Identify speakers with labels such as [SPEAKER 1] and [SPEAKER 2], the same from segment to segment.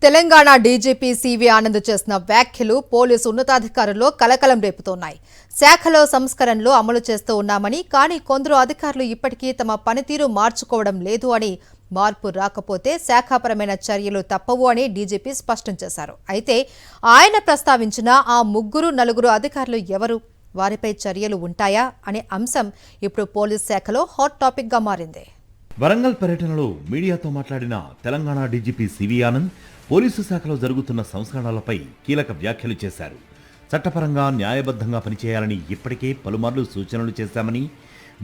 [SPEAKER 1] Telangana DGP CV Anand చేసిన వ్యాఖ్యలు police ఉన్నతాధికారుల్లో కలకలం రేపుతున్నాయి. శాఖలో సంస్కరణలు అమలు చేస్తూ ఉన్నామని, కానీ కొందరు అధికారులు ఇప్పటికీ తమ పనితీరు మార్చుకోవడం లేదు అని, మార్పు రాకపోతే శాఖాపరమైన చర్యలు తప్పవు అని డీజీపీ స్పష్టం చేశారు. అయితే ఆయన ప్రస్తావించిన ఆ నలుగురు అధికారులు ఎవరు, వారిపై చర్యలు ఉంటాయా అనే అంశం ఇప్పుడు పోలీస్ శాఖలో హాట్ టాపిక్ గా మారింది.
[SPEAKER 2] వరంగల్ పర్యటనలో మీడియాతో మాట్లాడిన Telangana DGP CV Anand police శాఖలో జరుగుతున్న సంస్కరణలపై కీలక వ్యాఖ్యలు చేశారు. చట్టపరంగా న్యాయబద్ధంగా పనిచేయాలని ఇప్పటికే పలుమార్లు సూచనలు చేశామని,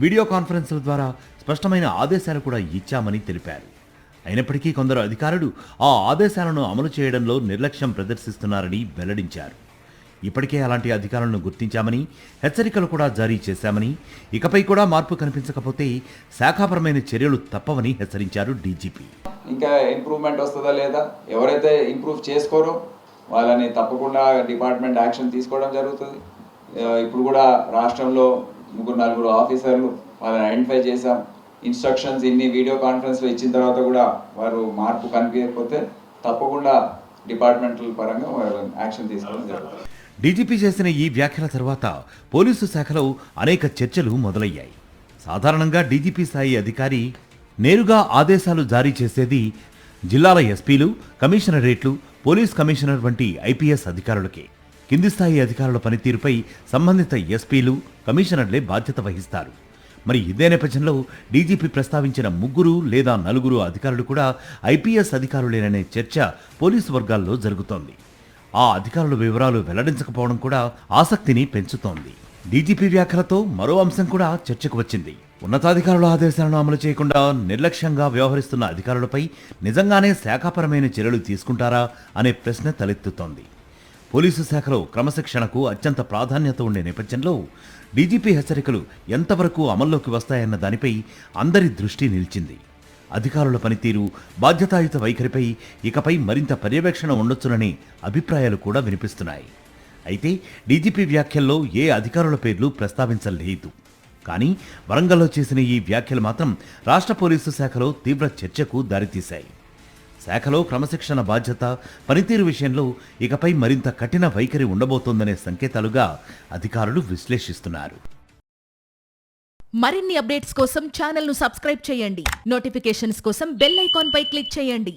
[SPEAKER 2] వీడియో కాన్ఫరెన్స్ల ద్వారా స్పష్టమైన ఆదేశాలు కూడా ఇచ్చామని తెలిపారు. అయినప్పటికీ కొందరు అధికారులు ఆ ఆదేశాలను అమలు చేయడంలో నిర్లక్ష్యం ప్రదర్శిస్తున్నారని వెల్లడించారు. ఇప్పటికే అలాంటి అధికారులను గుర్తించామని, హెచ్చరికలు కూడా జారీ చేశామని, ఇకపై కూడా మార్పు కనిపించకపోతే శాఖాపరమైన చర్యలు తప్పవని హెచ్చరించారు డీజీపీ.
[SPEAKER 3] ఇంకా ఇంప్రూవ్మెంట్ వస్తుందా లేదా, ఎవరైతే ఇంప్రూవ్ చేసుకోరో వాళ్ళని తప్పకుండా డిపార్ట్మెంట్ యాక్షన్ తీసుకోవడం జరుగుతుంది. ఇప్పుడు కూడా రాష్ట్రంలో 3-4 ఆఫీసర్లు వాళ్ళని ఐడెంటిఫై చేశాం. ఇన్స్ట్రక్షన్స్ ఇన్ని వీడియో కాన్ఫరెన్స్లో ఇచ్చిన తర్వాత కూడా వారు మార్పు కనిపించకపోతే తప్పకుండా డిపార్ట్మెంటల్ పరంగా యాక్షన్ తీసుకోవడం జరుగుతుంది.
[SPEAKER 2] డీజీపీ చేసిన ఈ వ్యాఖ్యల తర్వాత పోలీసు శాఖలో అనేక చర్చలు మొదలయ్యాయి. సాధారణంగా డీజీపీ స్థాయి అధికారి నేరుగా ఆదేశాలు జారీ చేసేది జిల్లాల ఎస్పీలు, కమిషనరేట్లు, పోలీస్ కమిషనర్ వంటి ఐపీఎస్ అధికారులకే. కింది స్థాయి అధికారుల పనితీరుపై సంబంధిత ఎస్పీలు, కమిషనర్లే బాధ్యత వహిస్తారు. మరి ఇదే నేపథ్యంలో డీజీపీ ప్రస్తావించిన 3 లేదా 4 అధికారులు కూడా ఐపీఎస్ అధికారులేననే చర్చ పోలీసు వర్గాల్లో జరుగుతోంది. ఆ అధికారుల వివరాలు వెల్లడించకపోవడం కూడా ఆసక్తిని పెంచుతోంది. డీజీపీ వ్యాఖ్యలతో మరో అంశం కూడా చర్చకు వచ్చింది. ఉన్నతాధికారుల ఆదేశాలను అమలు చేయకుండా నిర్లక్ష్యంగా వ్యవహరిస్తున్న అధికారులపై నిజంగానే శాఖాపరమైన చర్యలు తీసుకుంటారా అనే ప్రశ్న తలెత్తుతోంది. పోలీసు శాఖలో క్రమశిక్షణకు అత్యంత ప్రాధాన్యత ఉండే నేపథ్యంలో డీజీపీ హెచ్చరికలు ఎంతవరకు అమల్లోకి వస్తాయన్న దానిపై అందరి దృష్టి నిలిచింది. అధికారుల పనితీరు, బాధ్యతాయుత వైఖరిపై ఇకపై మరింత పర్యవేక్షణ ఉండొచ్చుననే అభిప్రాయాలు కూడా వినిపిస్తున్నాయి. అయితే డీజీపీ వ్యాఖ్యల్లో ఏ అధికారుల పేర్లు ప్రస్తావించలేదు. కానీ వరంగల్లో చేసిన ఈ వ్యాఖ్యలు మాత్రం రాష్ట్ర పోలీసు శాఖలో తీవ్ర చర్చకు దారితీశాయి. శాఖలో క్రమశిక్షణ బాధ్యత, పనితీరు విషయంలో ఇకపై మరింత కఠిన వైఖరి ఉండబోతోందనే సంకేతాలుగా అధికారులు విశ్లేషిస్తున్నారు.
[SPEAKER 4] మరిన్ని అప్డేట్స్ కోసం ఛానల్ ను సబ్స్క్రైబ్ చేయండి. నోటిఫికేషన్స్ కోసం బెల్ ఐకాన్ పై క్లిక్ చేయండి.